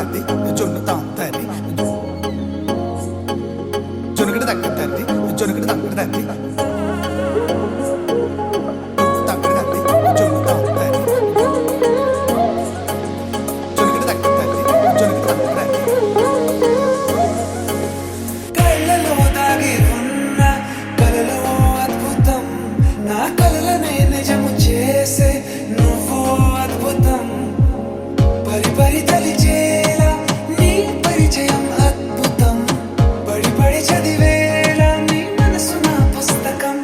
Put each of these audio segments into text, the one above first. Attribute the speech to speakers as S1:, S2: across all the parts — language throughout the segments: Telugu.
S1: తక్కడది జొన్ను తాంతది జొనుగడ తక్కడది జొనుగడ తక్కడది తక్కడది జొన్ను తాంతది జొనుగడ తక్కడది జొనుగడ తక్కడది కళ్ళలో దాగి ఉన్న కలలో అద్భుతం నా కలలనే నిజము చేసే నువ్వు అద్భుతం పరి పరి తలిచేలా నీ పరిచయం అద్భుతం పడి పడి చదివేలా నీ మనసు నా పుస్తకం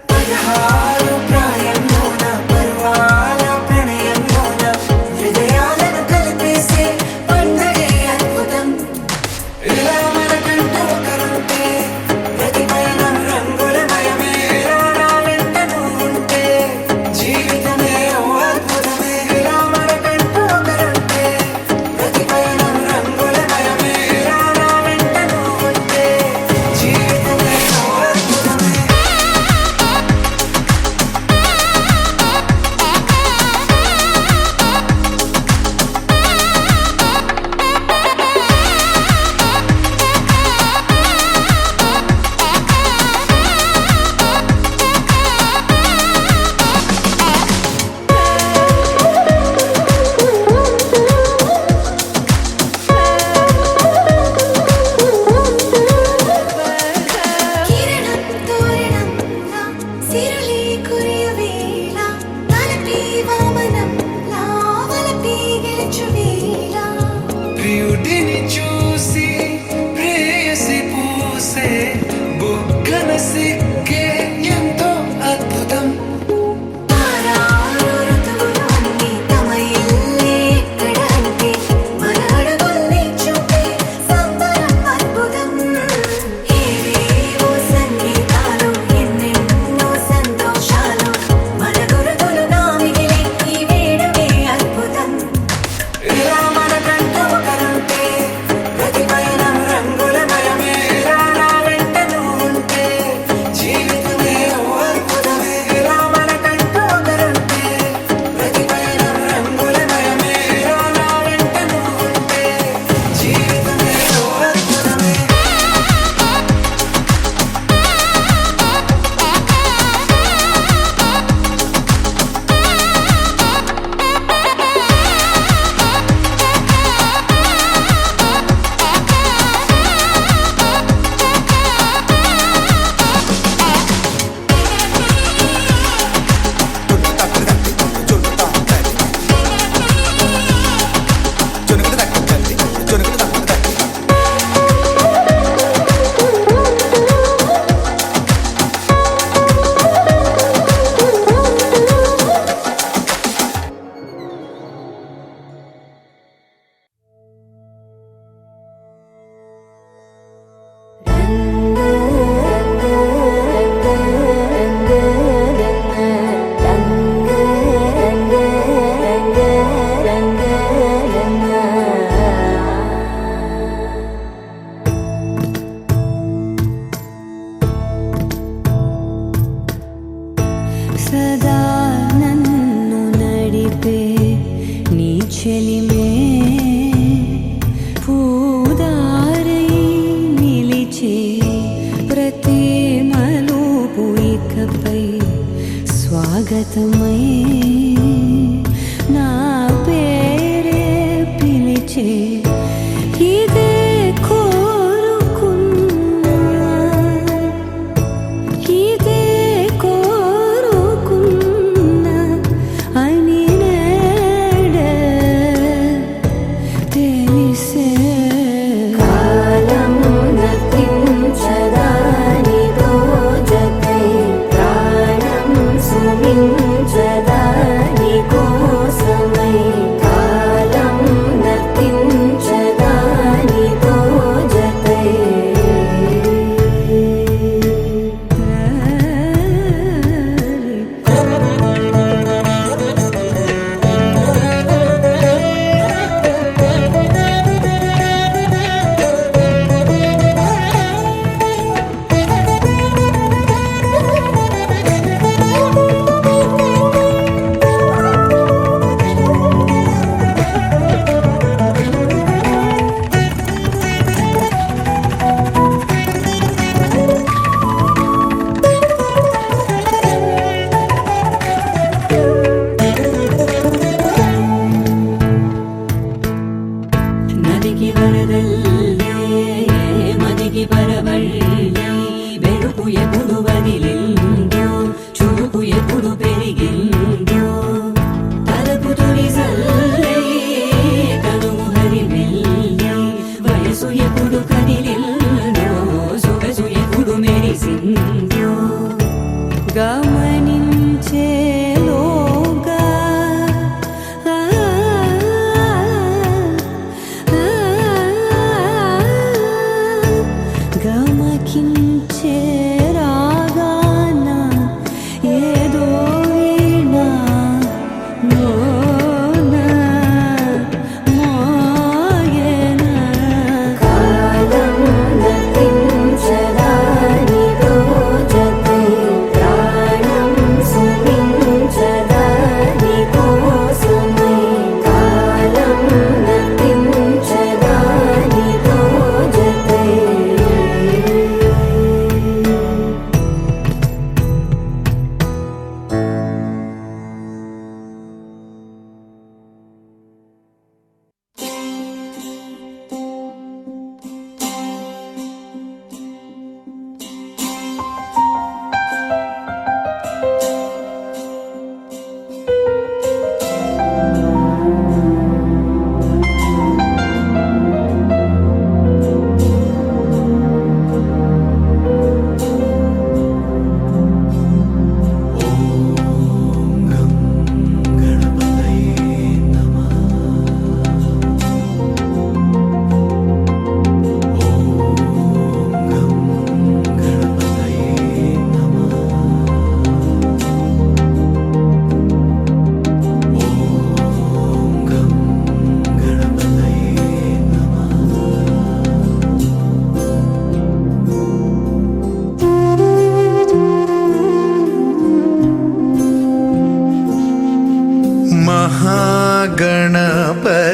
S1: 16 ప్రాయంలోన పర్వాల ప్రణయంలోన హృదయాలను కలిపేసే పండగే అద్భుతం ఇలా మనకంటూ ఒకరుంటే ప్రతి పయనం రంగులమయమే నా వెంట నువ్వుంటే జీవితమే ఓ అద్భుతమే ఇలా మనకంటూ ఒకరుంటే ప్రతి పయనం రంగులమయమే నా వెంట నువ్వుంటే జీవితమే ఓ అద్భుతమే
S2: కిరణం తోరణంలా సిరులే కురియవేళ తలపి వామనంలా వలపి గెలుచువేళ
S1: ప్రియుడిని చూసి ప్రేయసి పూసే బుగ్గన సిగ్గే ఎంతో అద్భుతం
S2: ఆరారు ఋతువులు అన్నీ తమ ఇల్లే ఎక్కడంటే మన అడుగుల్ని చూపే సంబరం అద్భుతం ఏవేవో సంగీతాలు ఎన్నెన్నో సంతోషాలు మన గురుతులుగా మిగిలే ఈ వేడుకే అద్భుతం ఇలా మనకంటూ ఒకరుంటే ప్రతి పయనం రంగులమయమే నా వెంట నువ్వుంటే జీవితమే ఓ అద్భుతమే ఇలా మనకంటూ ఒకరుంటే ప్రతి పయనం రంగులమయమే నా వెంట నువ్వుంటే జీవితమే ఓ అద్భుతమే జొన్ను తాంతది జొనుగడ తక్కడది జొనుగడ తక్కడది
S3: సదా నన్ను నడిపే నీ చెలిమే పూదారై నిలిచే ప్రతి మలుపు ఇకపై స్వాగతమై నా పేరే పిలిచే ఇదే కోరుకున్నా ఇదే కోరుకున్నా అని నేడే తెలిసే కాలము నతించదాని దోజకై ప్రాణం సుమించ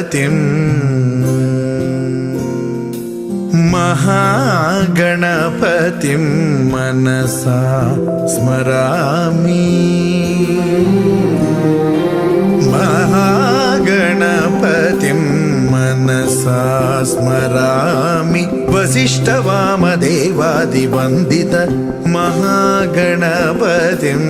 S4: गणपतिम् महागणपतिं मनसा स्मरामि महागणपतिं मनसा स्मरामि वसिष्ठवामदेवादिवन्दित महागणपतिम्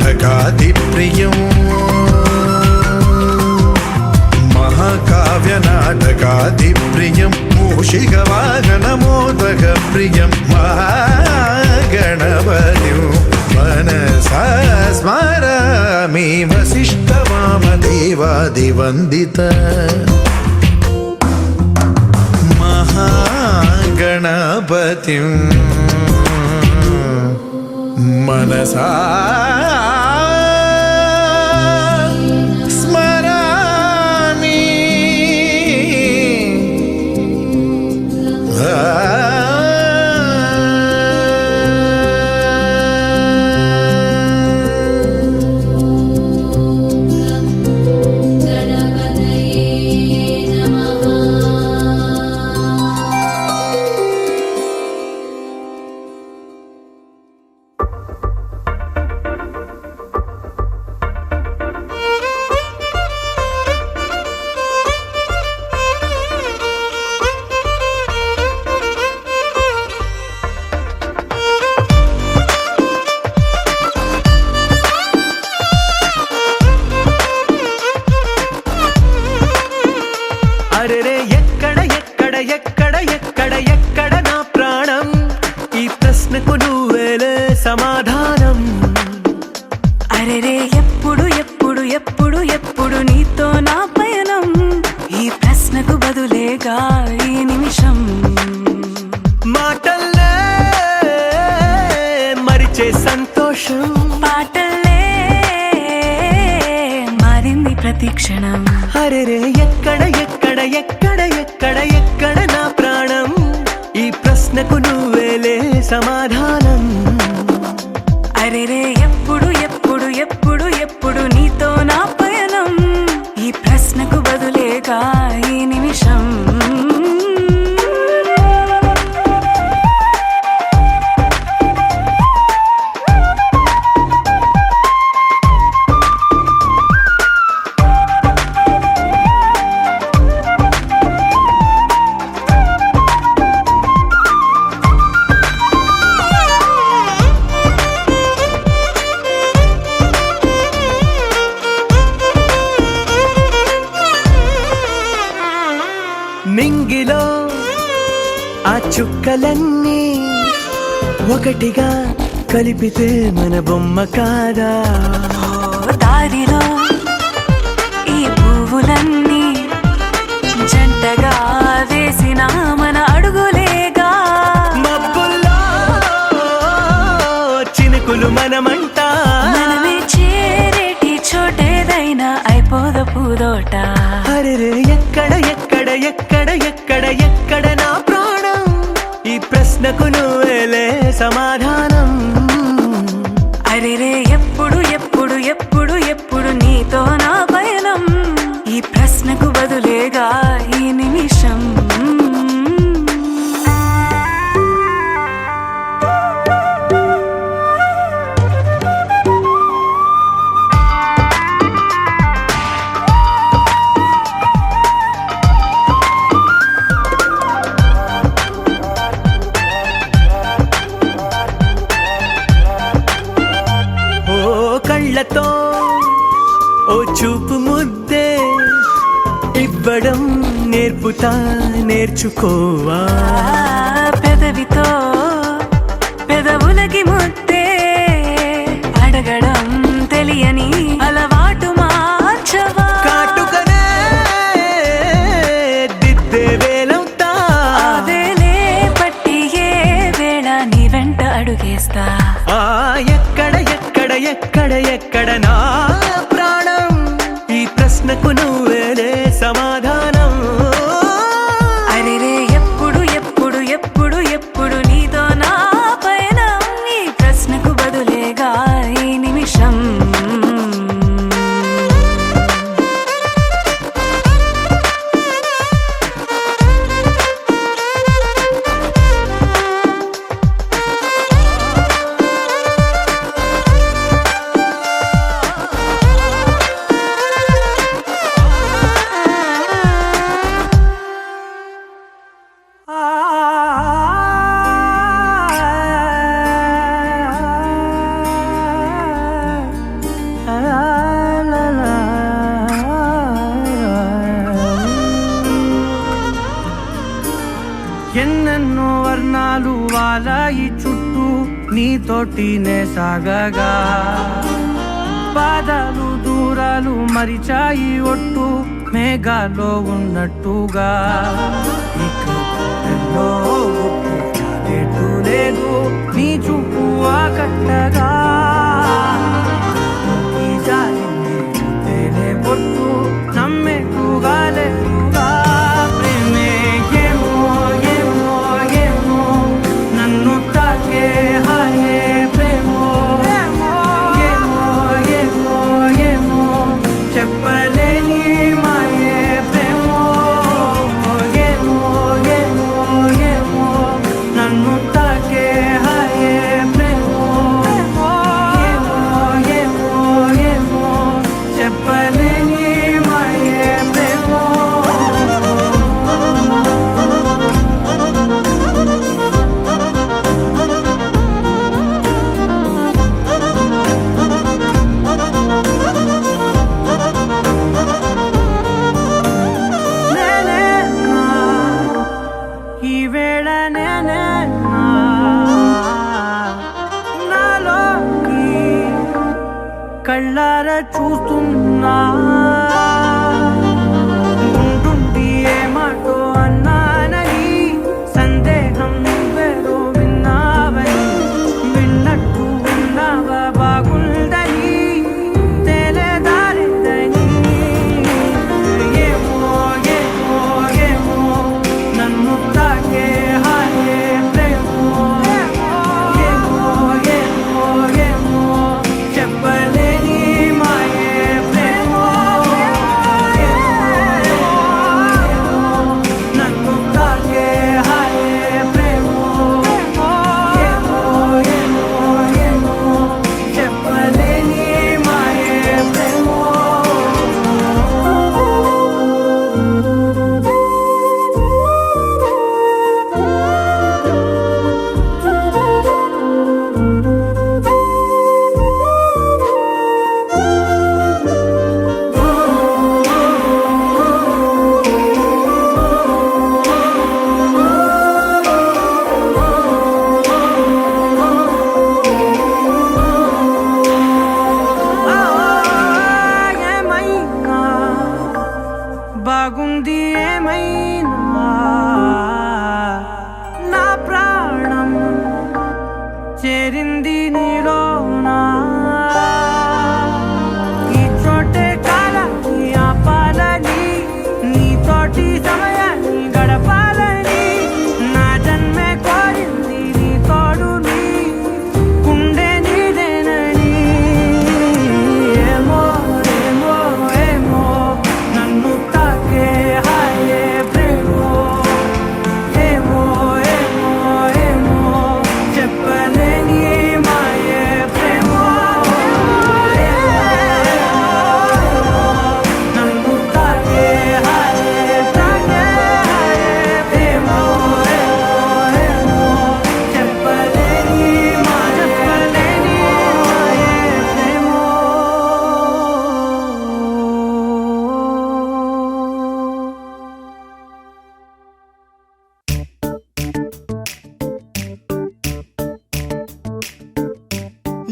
S4: महाकाव्यनाटकादिप्रियं महाकाव्यनाटकादिप्रियं मूषिकवाहनमोदकप्रियं महागणपतिं मनसा स्मरामि वसिष्ठवामदेवादिवन्दित महागणपतिं मनसा स्मरामि
S1: అరెరే ఎక్కడ ఎక్కడ ఎక్కడ ఎక్కడ ఎక్కడ నా ప్రాణం ఈ ప్రశ్నకు నువ్వేలే సమాధానం
S2: అరెరే ఎప్పుడు ఎప్పుడు ఎప్పుడు ఎప్పుడు నీతో నా పయనం ఈ ప్రశ్నకు బదులేగా ఈ నిమిషం
S1: మాటల్లే మరిచే సంతోషం
S2: పాటల్లే మారింది ప్రతి క్షణం
S1: అరెరే ఎక్కడ ఎక్కడ ఎక్కడ ఎక్కడ ఎక్కడ నా ప్రాణం ఈ ప్రశ్నకు నువ్వేలే సమాధానం
S2: అరెరే ఎప్పుడు ఎప్పుడు ఎప్పుడు ఎప్పుడు నీతో నా పయనం ఈ ప్రశ్నకు బదులేగా ఈ నిమిషం
S1: నింగిలో ఆ చుక్కలన్నీ ఒకటిగా కలిపితే మన బొమ్మ కాదా
S2: దారిలో ఈ పువ్వు అడుగులన్నీ జంటగా వేసిన మన అడుగులేగా.
S1: మబ్బుల్లో చినుకులు మనమంట,
S2: మనమే చేరేటి చోటేదైనా అయిపోదు పూదోట.
S1: అరెరే ఎక్కడ ఎక్కడ ఎక్కడ ఎక్కడ ఎక్కడ నా ప్రాణం, ఈ ప్రశ్నకు నువ్వేలే సమాధానం.
S2: అరెరే ఎప్పుడు ఎప్పుడు ఎప్పుడు ఎప్పుడు నీతో నా పయనం, ఈ ప్రశ్నకు బదులేగా ఈ నిమిషం.
S1: కళ్ళతో ఓ చూపు ముద్దే ఇవ్వడం నేర్పుతా, నేర్చుకోవా.
S2: పెదవితో పెదవులకి ముద్దే అడగడం తెలియని అలవాటు మార్చవా.
S1: కాటుకనే దిద్దే వేలవుతా,
S2: ఆ వేలే పట్టి ఏ వేళ నీ వెంట అడుగేస్తా.
S1: ఎక్కడ ఎక్కడ ఎక్కడ ఎక్కడ నా ప్రాణం, ఈ ప్రశ్నకు నువ్వేలే సమాధానం.
S2: అరెరే ఎప్పుడు ఎప్పుడు ఎప్పుడు ఎప్పుడు నీతో నా పయనం, ఈ ప్రశ్నకు బదులేగా ఈ నిమిషం.
S1: ఎన్నెన్నో వర్ణాలు వాలాయి చుట్టూ, నీతోటినే సాగగా. పాదాలు దూరాలు మరిచాయి ఒట్టు, మేఘాలో ఉన్నట్టుగా. ఇక గుండెల్లో గుట్టు చాలేటు లేదు, నీ చూపు ఆకట్టగా. ఈ జాలిని చూస్తేనే పొట్టు నమ్మేట్టుగా లేదుగా. ప్రేమే ఏమో ఏమో ఏమో నన్ను తాకే హాయే ప్రేమో. ఏమో ఏమో ఏమో చెప్పలేని మాయే ప్రేమో. ఏమో ఏమో ఏమో నన్ను తాకే హాయే ప్రేమో. ఏమో ఏమో ఏమో చెప్పలేని మాయే ప్రేమో. నేనే నా ఈ వేళ నేనే నా నాలోకి కళ్ళారా చూస్తున్నా. ఉంటుండి ఏమాటో అన్నానని సందేహం నువ్వేదో విన్నావని, విన్నట్టు ఉన్నావా బాగుందని తెలియదారిద్దని. ఏమో ఏమో ఏమో నన్ను తాకే హాయే ప్రేమో. ఏమో ఏమో ఏమో చెప్పలేని మాయే ప్రేమో.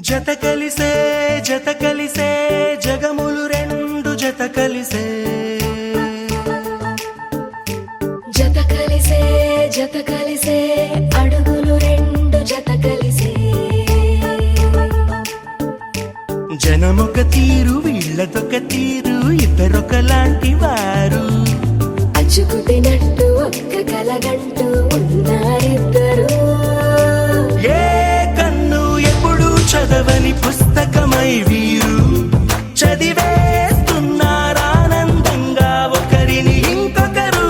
S1: జత కలిసే జగములు రెండు జత కలిసే
S2: జత కలిసే అడుగులు రెండు జత కలిసే
S1: జనమొక తీరు వీళ్ళదొక తీరు ఇద్దరొకలాంటి వారు
S2: అచ్చుకుతినట్టు ఒక్క కలగంటూ ఉన్నారిద్దరు
S1: ఏ కన్ను ఎప్పుడు చదవని పుస్తకమై వీరు చదివేస్తున్నారానందంగా ఒకరిని ఇంకొకరు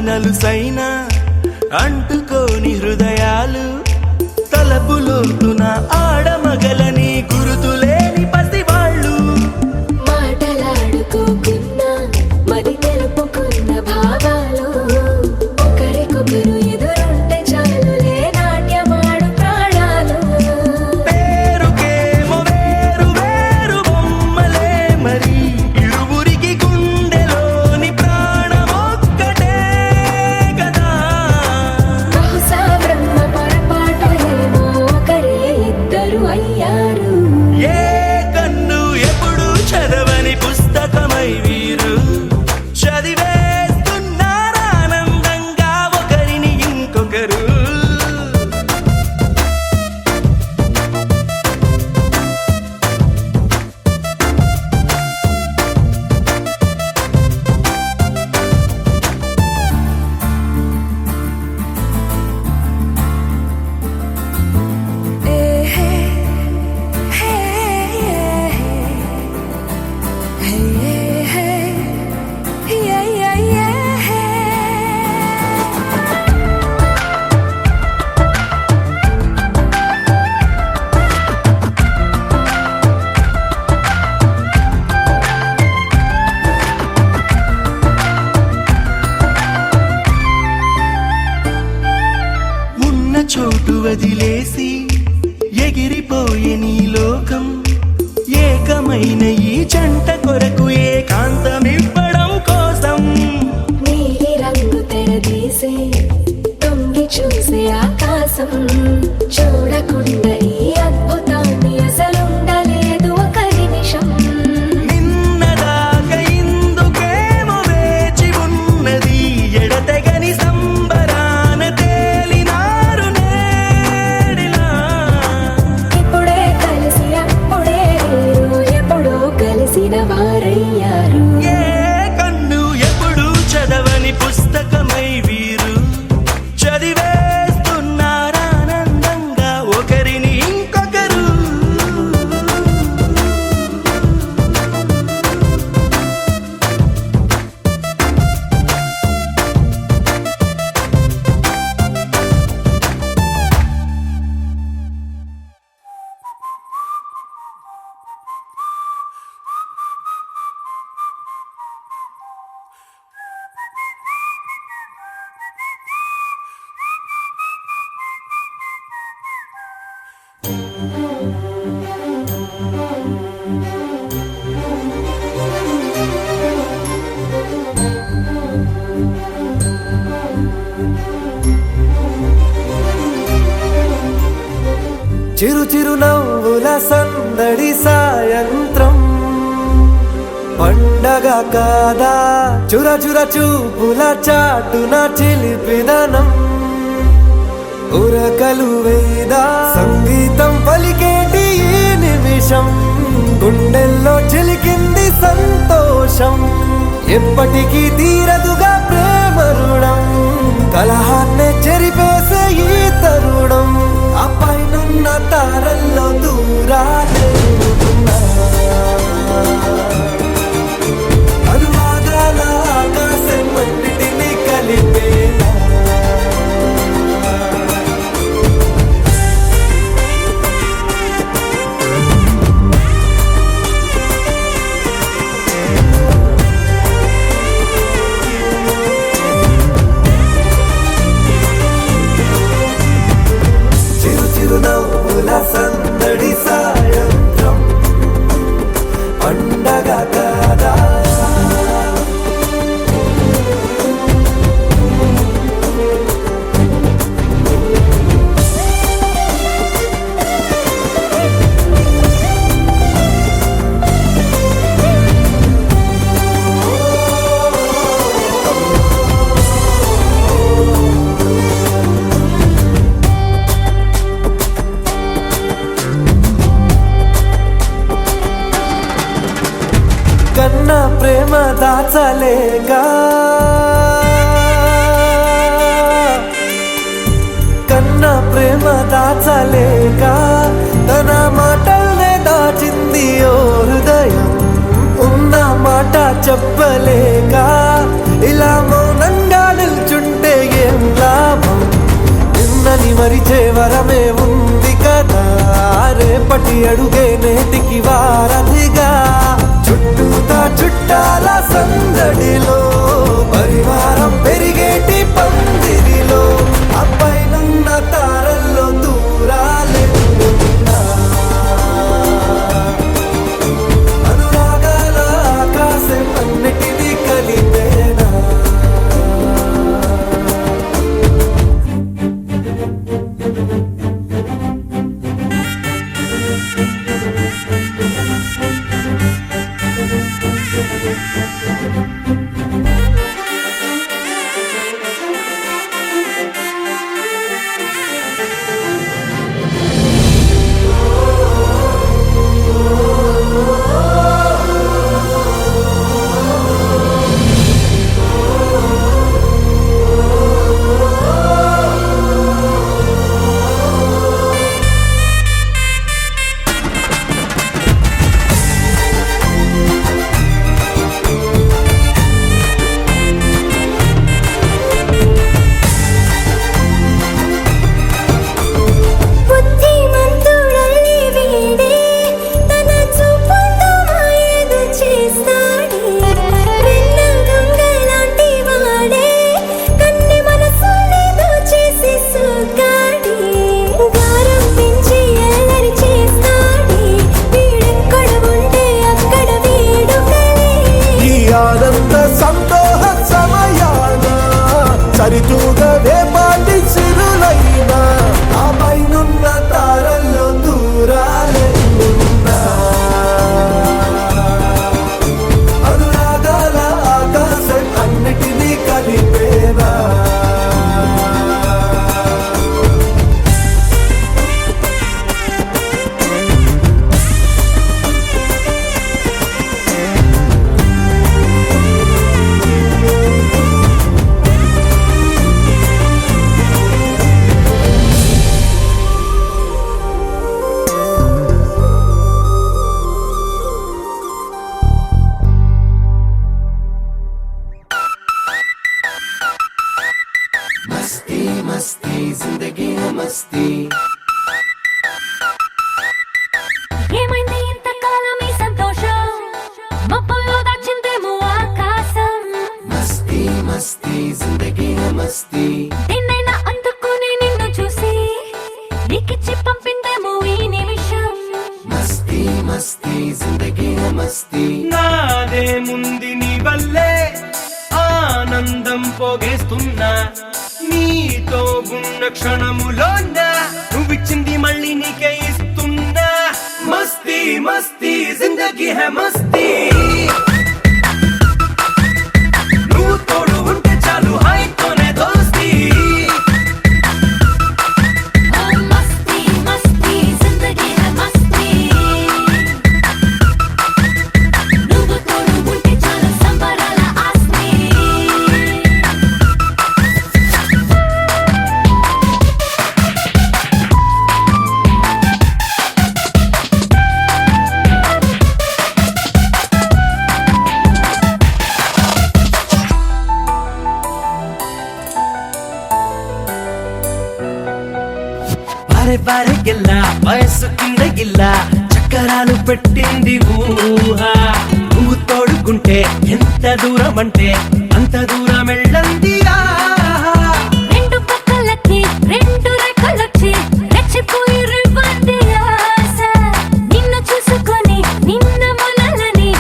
S1: నలుసైన అంటుకోని హృదయాలు తలపులోతున ఆడమగలని గురుతులేని పసివాళ్ళు
S2: మాటలాడుకోకున్నా మరి తెలుపుకున్న భావాలు ఒకరికొకరు ఎదురుంటే చాలులే నాట్యమాడు ప్రాణాలు
S1: పేరుకేమో వేరు వేరు బొమ్మలే మరి ఇరువురికి గుండెలోని ప్రాణమొక్కటే కదా
S2: బహుశా బ్రహ్మ పొరపాటు ఏమో ఒకరే ఇద్దరు అయ్యారు
S1: ఏ కన్ను ఎప్పుడు చదవని పుస్తకమై వీరు చదివేస్తున్నారానందంగా ఒకరిని ఇంకొకరు ఉన్న చోటు వదిలేసి ఎగిరిపోయే నీ లోకం ఏకమైన ఈ జంట కొరకు ఏకాంతమివ్వడం కోసం
S2: నీలి రంగు తెరదీసే తొంగి చూసే ఆకాశం చూడకుండా ఈ అద్భుతాన్ని అసలుండలేదు ఒక నిమిషం
S1: నిన్నదాకా ఇందుకేమో వేచి ఉన్నది ఎడతెగని సంబరాన తేలినారు నేడిలా
S2: ఇప్పుడే కలిసి అప్పుడే వీరు ఎప్పుడో కలిసిన వారయ్యారు
S1: ఏ కన్ను ఎప్పుడు చదవని పుస్తకమై వీరు చదివేస్తున్నారానందంగా ఒకరిని ఇంకొకరు
S5: చిరు చిరు నవ్వుల సందడి సాయంత్రం పండగ కాదా చుర చుర చూపుల చాటున చిలిపిదనం ఉరకలు వేదా సంగీతం పలికేటి ఈ నిమిషం గుండెల్లో చిలికింది సంతోషం ఎప్పటికీ తీరదుగా ప్రేమ రుణం కలహాన్నే చెరిపేసే ఈ తరుణం ఆ పైనున్న తారల్లో దూరాలే ఉన్నా. అనువాదాల ఆకాశం అన్నిటినీ కలిపేలా ఉండగా కాదా కన్నా ప్రేమ దాచలేగా కన్నా ప్రేమ దాచలేగా తన మాటల్నే దాచింది ఓ హృదయం ఉన్న మాట చెప్పలేక ఇలా మౌనంగా నిల్చుంటే ఏం లాభం నిన్నని మరిచే వరమే ఉంది కదా రేపటి అడుగే నేటికి వారధిగా చుట్టూతా చుట్టాల సందడిలో పరివారం పెరిగేటి పందిరిలో అబ్బాయినున్న తారల్లో దూరాలెన్నున్నా అనురాగాల ఆకాశం అన్నిటినీ కలిపేనా ఆనంద సంతోష సమయాన సరితూగవే పాటి సిరులైనా ఆ పైనున్న తారల్లో దూరాలెన్నున్నా అనురాగాల ఆకాశం అన్నిటినీ కలిపేనా मस्ती जिंदगी है मस्ती
S2: ఏమైంది ఇంతకాలం ఈ సంతోషం మబ్బుల్లో దాచిందేమో ఆకాశం
S5: मस्ती मस्ती जिंदगी है मस्ती
S2: నిన్నైనా అందుకుని నిన్ను చూసి నీకిచ్చి పంపిందేమో ఈ నిమిషం
S5: मस्ती मस्ती जिंदगी है मस्ती
S1: నాదే ముంది నీ వల్లే ఆనందం పోగేస్తున్నా నీతో ఉన్న క్షణములోన నువ్విచ్చింది మళ్ళీ నీకే ఇస్తున్నా మస్తీ మస్తీ జిందగీ హై మస్తీ నువ్వు తోడు ఉంటే చాలు హాయితోనే దోస్తీ
S2: మస్తీ మస్తీ జిందగీ హై మస్తీ నువ్వు తోడు ఉంటే చాలు సంబరాల ఆస్తి
S1: బారే బారే గిల్ల వయస్సు కింద గిల్ల చక్కరాలు పెట్టింది ఊహ నువ్వు తోడుకుంటే ఎంత దూరం అంటే అంత దూరం వెళ్ళంది
S2: రెండు పక్కలకి రెండు రెక్కలొచ్చి రెచ్చిపోయి రివ్వంది ఆశ నిన్ను చూసుకొని నిన్న మొనలని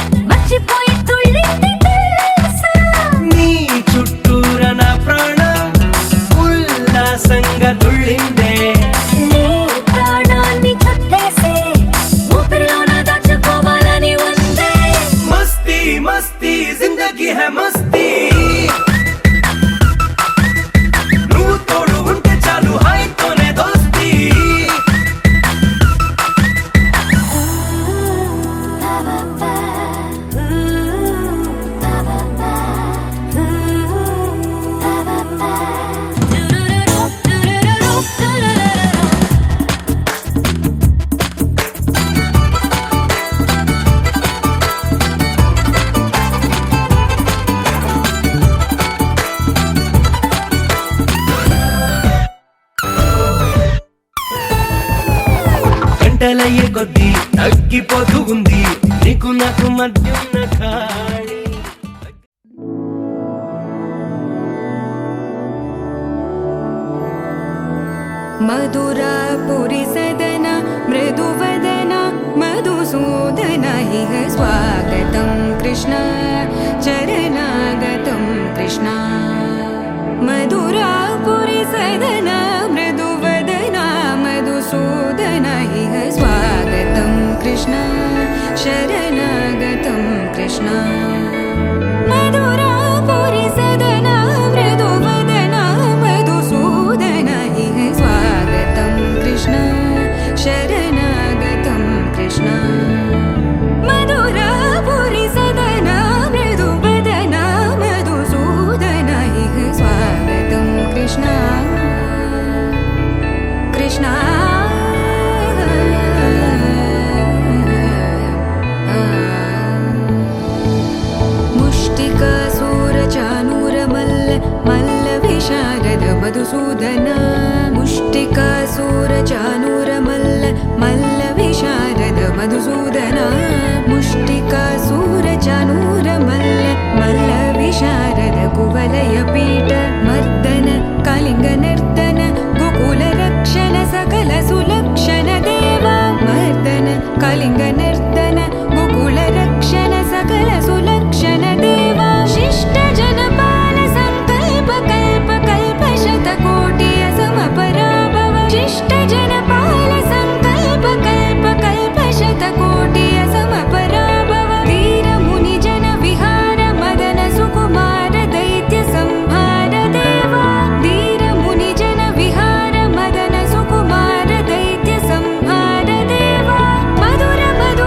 S1: దగ్గరయ్యే కొద్దీ తగ్గిపోతూ ఉంది నీకు నాకు మధ్య ఉన్న ఖాళీ.
S3: मधुरापुरि सदन मृदुवदन मधुसूदन इह स्वागतं कृष्ण चरणागतं कृष्ण मधुरापुरि सदन मृदुवदन मधुसूदन इह स्वागतं कृष्ण शरणागतं कृष्ण मधुरापुरि सदन मृदुवदन मधुसूदन इह स्वागतं कृष्ण शरणागतं कृष्ण मधुरापुरि सदन मृदुवदन मधुसूदन इह स्वागतं कृष्ण कृष्ण मुष्टिकासूरचानूरमल्ल मल्लविशारद मधुसूदन मुष्टिकासूरचानूरमल्ल मल्लविशारद मधुसूदन मुष्टिकासूरचानूरमल्ल मल्लविशारद कुवलयपीठ मर्दन कलिङ्गनर्दन गोकुलरक्षण सकल सुलक्षण देवा मर्दन कलिङ्गनर्दन गोकुलरक्षण सकल सुलक्षण देवा शिष्ट जनपाल संकल्प कल्प कल्प शतकोटि असमपराभव शिष्ट जनपाल संकल्प कल्प कल्प शतकोटि असमपराभव वीर मुनि जन विहार मदन सुकुमार दैत्य संहार देवा वीर मुनि जन विहार मदन सुकुमार दैत्य संहार देवा मधुर मधुर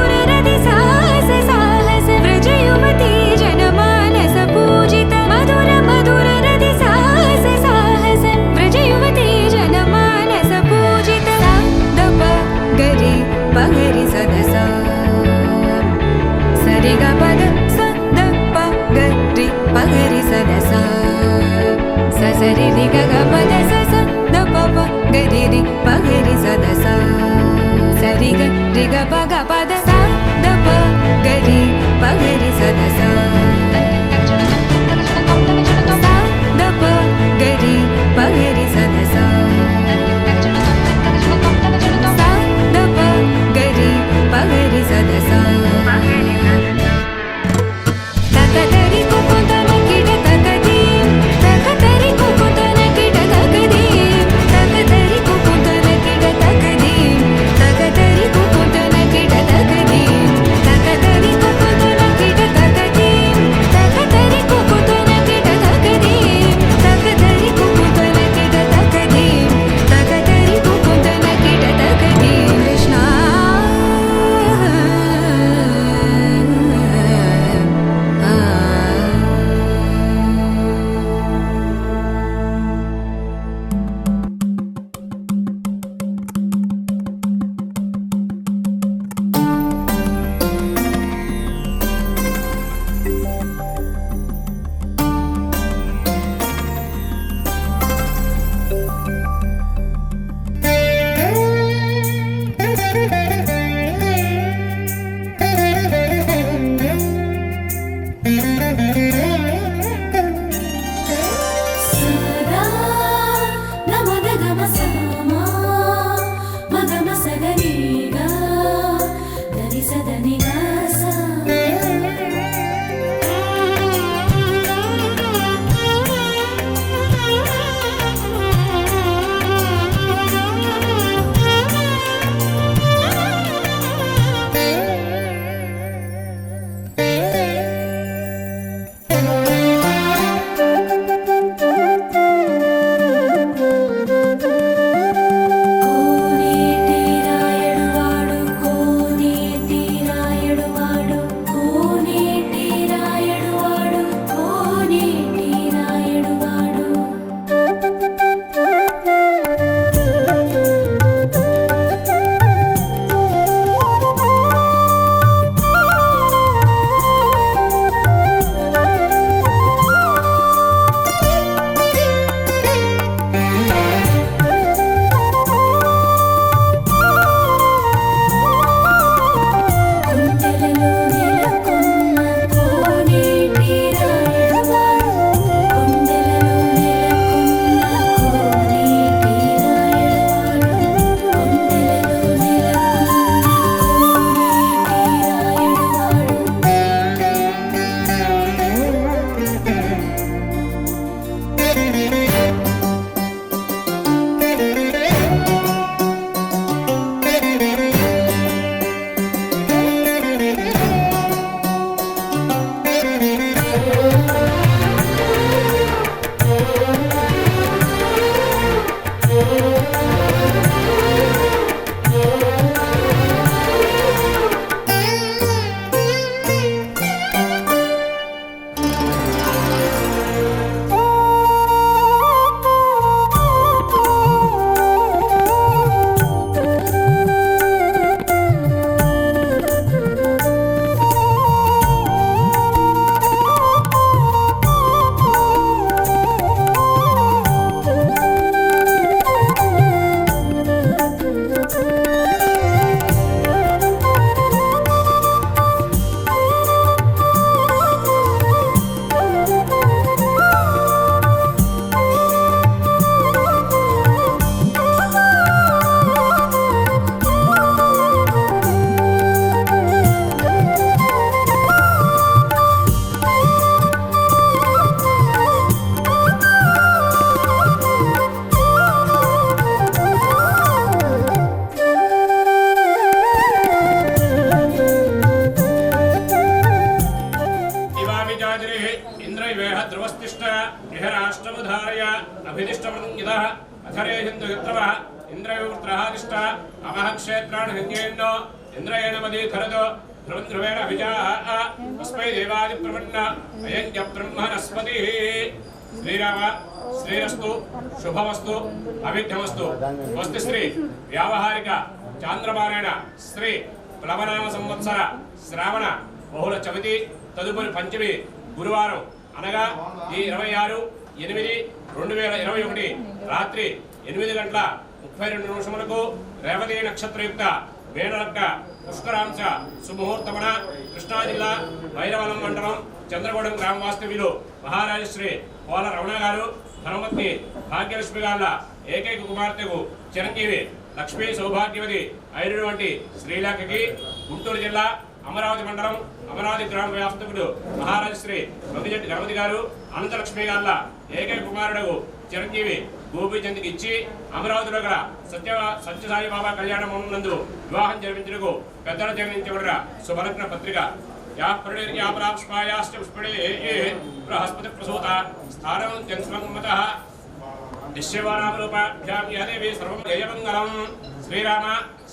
S6: ధ్రువస్తిష్ట విహరాష్టముధారయ అభిదిష్టమృతంగిదః అథరే హిందు యత్రవః ఇంద్రయోత్రహాదిష్ట అమహ క్షేత్రాన్ హింగేన్నో ఇంద్రయేణ మదీధరతో ధ్రువం ధ్రువేణ అభిజాః తస్మై దేవాది ప్రవన్న అయంత్య బ్రహ్మణస్పతిః. శ్రీరామ శ్రీరస్తు శుభమస్తు అవిఘ్నమస్తు. స్వస్తి శ్రీ వ్యావహారిక చాంద్రమానేణ శ్రీ ప్లవనామ సంవత్సర శ్రావణ బహుళ చవితి తదుపరి పంచమి గురువారం అనగా ఈ 26/8/2021 రాత్రి 8:32 రేవతి నక్షత్రయుక్త మేనలగ్న పుష్కరాంశ సుముహూర్తమున కృష్ణా జిల్లా వైరవలం మండలం చంద్రగూడెం గ్రామ వాస్తవ్యులు మహారాజశ్రీ పోల రమణ గారు ధర్మపత్ని భాగ్యలక్ష్మి గార్ల ఏకైక కుమార్తెకు చిరంజీవి లక్ష్మీ సౌభాగ్యవతి అయినటువంటి శ్రీలేఖకి గుంటూరు జిల్లా అమరావతి మండలం అమరావతి గ్రామ వాస్తవ్యుడు మహారాజశ్రీ మంగిజెట్టి గణపతి గారు అనంతలక్ష్మి గార్ల ఏకైక కుమారుడు చిరంజీవి గోపీచంద్కి ఇచ్చి అమరావతిలో గల సత్యసాయి బాబా కళ్యాణం నందు వివాహం జరిపించడానికి పెద్దల జన్మించబడిన శుభలగ్న పత్రిక బృహస్పతి ప్రసూత స్థానం జన్మత నిశ్చయవారామరూపాభ్యాం యదేవి సర్వం జయమంగళం. శ్రీరామ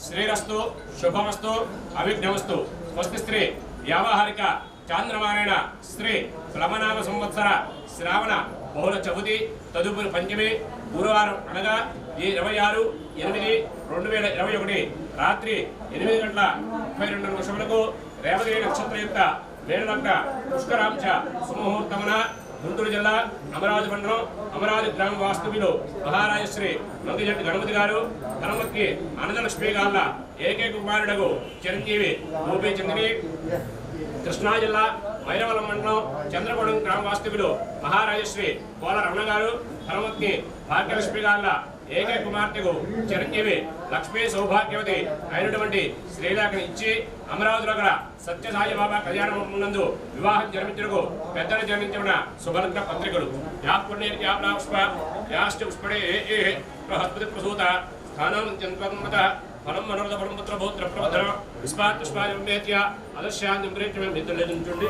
S6: శ్రీరస్తు శుభమస్తు అవిఘ్నమస్తు. స్వస్తి స్త్రీ వ్యావహారిక చాంద్రమానేణ శ్రీ ప్లవనామ సంవత్సర శ్రావణ బహుళ చవితి తదుపరి పంచమి గురువారం అనగా ఈ 26/8/2021 రాత్రి 8:32 రేవతి నక్షత్రయుక్త మేనలగ్న పుష్కరాంశ సుముహూర్తమున గుంటూరు జిల్లా అమరావతి మండలం అమరావతి గ్రామ వాస్తవ్యులు మహారాజశ్రీ మంగిజెట్టి గణపతి గారు ధర్మపత్ని అనంతలక్ష్మి గార్ల ఏకైక కుమారుడు చిరంజీవి గోపీచంద్ని కృష్ణా జిల్లా వైరవలం మండలం చంద్రగూడెం గ్రామ వాస్తవ్యులు మహారాజశ్రీ పోల రమణ గారు ధర్మపత్ని భాగ్యలక్ష్మి గార్ల ఏకైక కుమార్తెకు చిరంజీవి లక్ష్మీ సౌభాగ్యవతి అయినటువంటి శ్రీలేఖను ఇచ్చి అమరావతిలో గల సత్యసాయి బాబా కళ్యాణం నందు వివాహం జరిపించడానికి పెద్దలు జన్మించిన శుభలగ్న పత్రికలు పుష్పడే బృహస్పతి ప్రసూత స్థానం జన్మత ఫలం మనోరథ పరమపుత్ర పౌత్ర ప్రబోధన విస్పాత్ పుష్పాది అదర్శాన్ని నిద్రలేదుంచండి.